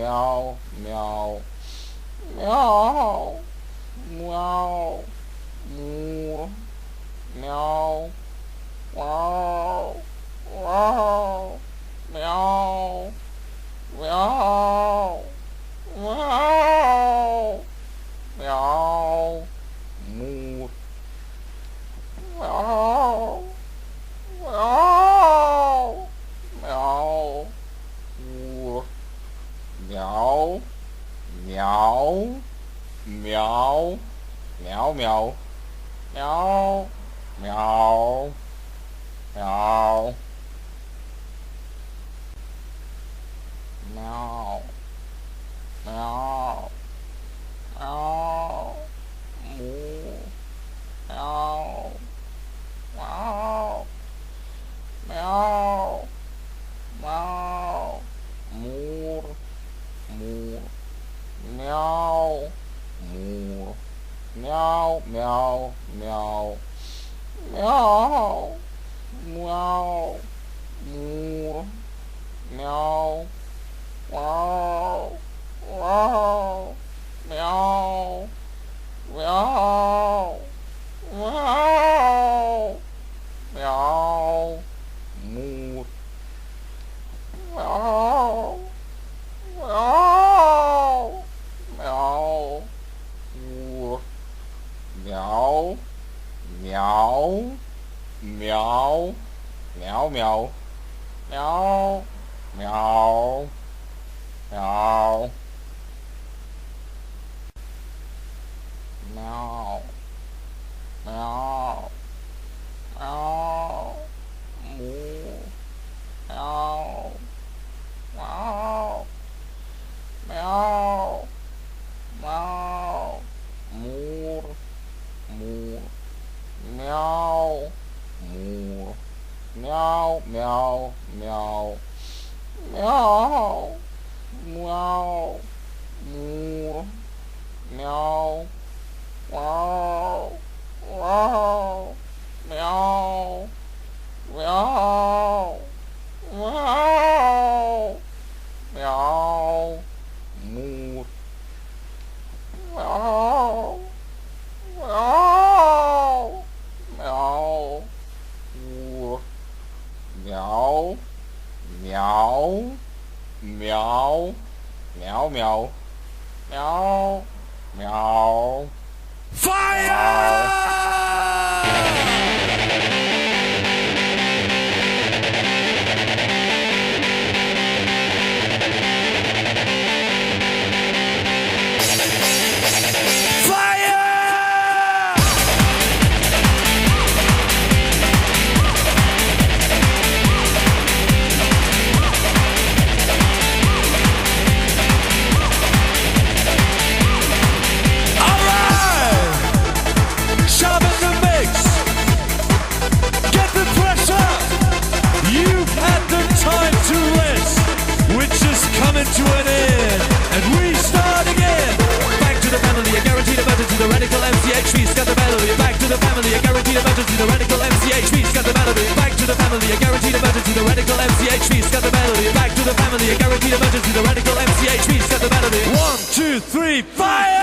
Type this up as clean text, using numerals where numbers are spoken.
meow, meow, meow, meow, moo, meow, wow, wow, meow, meow, wow, meow, moo, meow, meow, meow, moo, meow, meow, meow, meow, meow, meow, meow, meow, meow, meow, meow, moo, meow, meow, meow, meow, moo, moo, meow, moo, meow, meow, meow, meow, meow, moo, meow, wow, wow, meow, meow, wow, meow, moo, meow, meow, meow, moo, meow, meow, meow, meow, meow, meow, meow, meow, meow, meow, meow, moo, meow, meow, meow, meow, moo, moo, meow, moo, meow, meow, meow, meow, meow, moo, meow, wow, wow, meow, meow, wow, meow, moo, meow, meow, meow, moo, meow, meow, meow, meow, meow, meow, meow. Fire! To an end, and we start again. Back to the family, a guaranteed emergency. The radical MCHV, scat the melody. Back to the family, a guaranteed emergency. The radical MCHV, scat the melody. Back to the family, a guaranteed emergency. The radical MCHV, scat the melody. Back to the family, a guaranteed emergency. The radical MCHV, scat the melody. 1, 2, 3, fire!